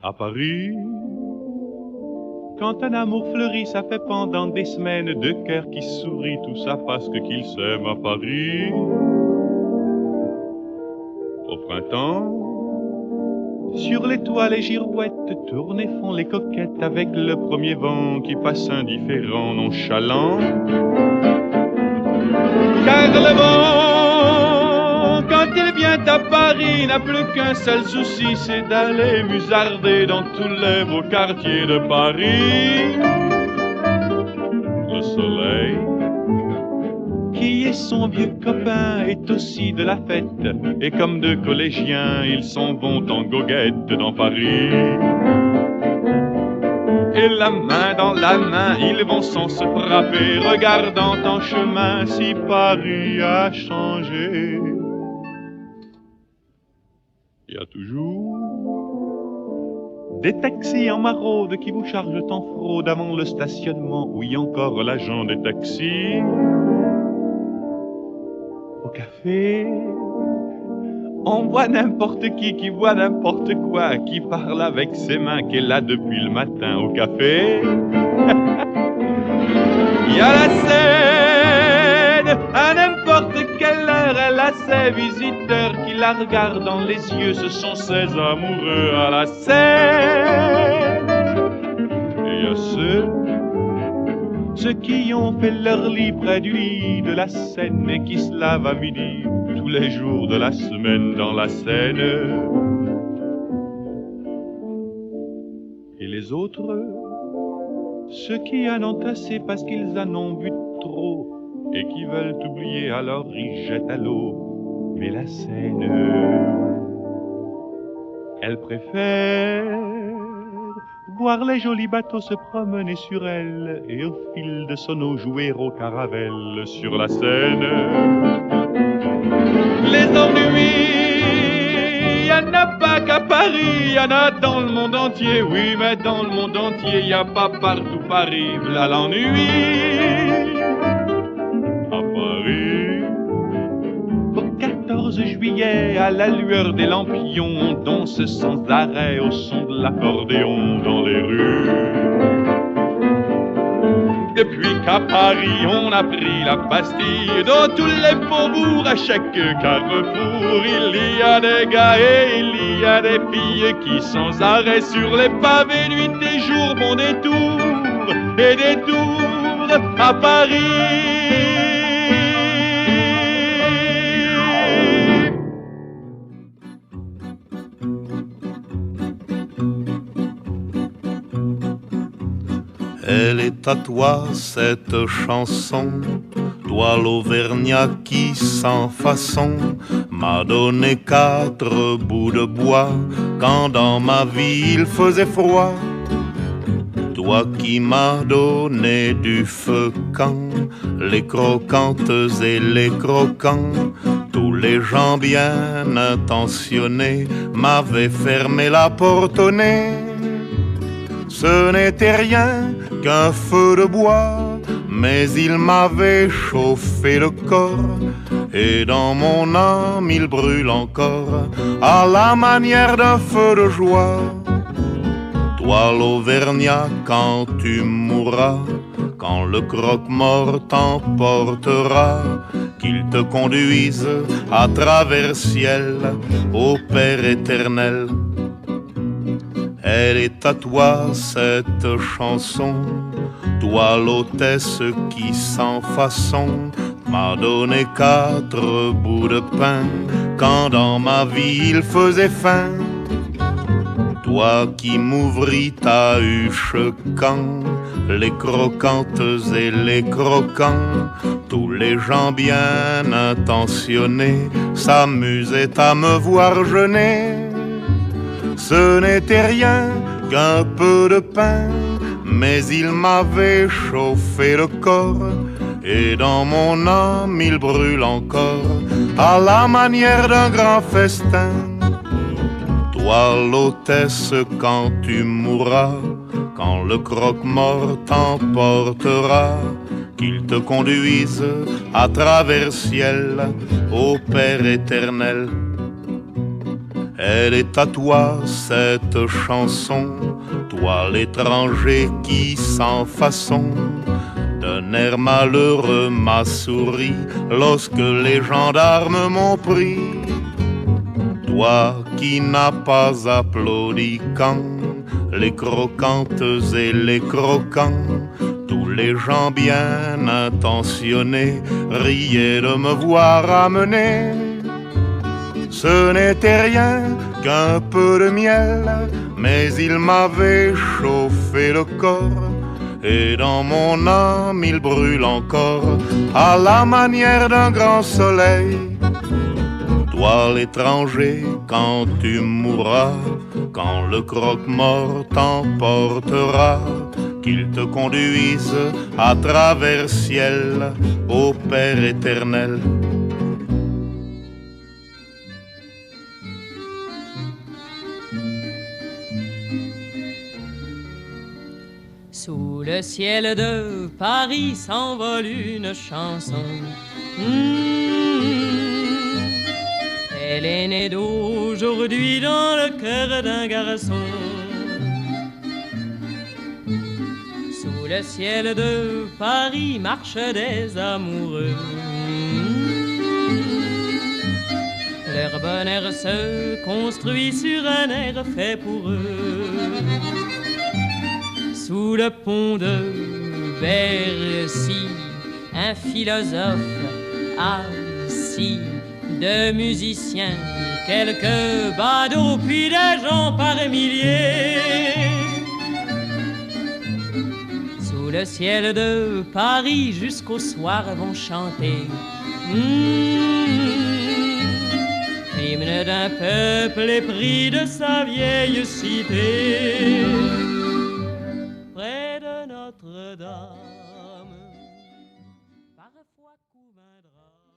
À Paris, quand un amour fleurit, ça fait pendant des semaines deux cœurs qui sourient, tout ça parce qu'ils s'aiment à Paris. Au printemps, sur les toits les girouettes tournent et font les coquettes avec le premier vent qui passe indifférent, nonchalant. Car le vent, quand il vient à Paris, n'a plus qu'un seul souci, c'est d'aller musarder dans tous les beaux quartiers de Paris. Le soleil, qui est son vieux copain, est aussi de la fête, et comme deux collégiens, ils s'en vont en goguette dans Paris. Et la main dans la main, ils vont sans se frapper, regardant en chemin si Paris a changé. Il y a toujours des taxis en maraude qui vous chargent en fraude avant le stationnement. Oui, encore l'agent des taxis. Au café, on voit n'importe qui voit n'importe quoi, qui parle avec ses mains, qui est là depuis le matin au café. Il y a la scène, à n'importe quelle heure, elle a ses visiteurs qui la regardent dans les yeux, ce sont ses amoureux à la scène. Et il y a ceux qui ont fait leur lit près du lit de la Seine et qui se lavent à midi tous les jours de la semaine dans la Seine. Et les autres, ceux qui en ont assez parce qu'ils en ont bu trop et qui veulent oublier, alors ils jettent à l'eau. Mais la Seine, elle préfère voir les jolis bateaux se promener sur elle et au fil de son eau jouer au caravelle sur la Seine. Les ennuis, y en a pas qu'à Paris, y en a dans le monde entier. Oui, mais dans le monde entier, y a pas partout Paris, v'là l'ennui. À Paris, au 14 juillet, à la lueur des lampions, on danse sans arrêt au son de l'accordéon dans les rues. Depuis qu'à Paris on a pris la Bastille, dans tous les faubourgs, à chaque carrefour, il y a des gars et il y a des filles qui sans arrêt sur les pavés, nuit et jour, vont des tours et des tours à Paris. Elle est à toi cette chanson, toi l'Auvergnat qui sans façon m'a donné 4 bouts de bois quand dans ma vie il faisait froid. Toi qui m'as donné du feu quand les croquantes et les croquants, tous les gens bien intentionnés m'avaient fermé la porte au nez. Ce n'était rien qu'un feu de bois, mais il m'avait chauffé le corps, et dans mon âme il brûle encore, à la manière d'un feu de joie. Toi l'Auvergnat, quand tu mourras, quand le croque-mort t'emportera, qu'il te conduise à travers ciel au Père éternel. Elle est à toi cette chanson, toi l'hôtesse qui sans façon m'a donné 4 bouts de pain quand dans ma vie il faisait faim. Toi qui m'ouvris ta huche quand les croquantes et les croquants, tous les gens bien intentionnés s'amusaient à me voir jeûner. Ce n'était rien qu'un peu de pain, mais il m'avait chauffé le corps, et dans mon âme il brûle encore, à la manière d'un grand festin. Toi l'hôtesse, quand tu mourras, quand le croque-mort t'emportera, qu'il te conduise à travers ciel au Père éternel. Elle est à toi cette chanson, toi l'étranger qui sans façon d'un air malheureux m'a souri lorsque les gendarmes m'ont pris. Toi qui n'as pas applaudi quand les croquantes et les croquants, tous les gens bien intentionnés riaient de me voir amener. Ce n'était rien qu'un peu de miel, mais il m'avait chauffé le corps. Et dans mon âme il brûle encore à la manière d'un grand soleil. Toi l'étranger, quand tu mourras, quand le croque-mort t'emportera, qu'il te conduise à travers ciel au Père éternel. Sous le ciel de Paris s'envole une chanson. Elle est née d'aujourd'hui dans le cœur d'un garçon. Sous le ciel de Paris marchent des amoureux. Leur bonheur se construit sur un air fait pour eux. Sous le pont de Bercy, un philosophe assis, deux musiciens, quelques badauds, puis des gens par milliers. Sous le ciel de Paris, jusqu'au soir vont chanter l'hymne d'un peuple épris de sa vieille cité. Près de Notre-Dame, parfois couvre un drame.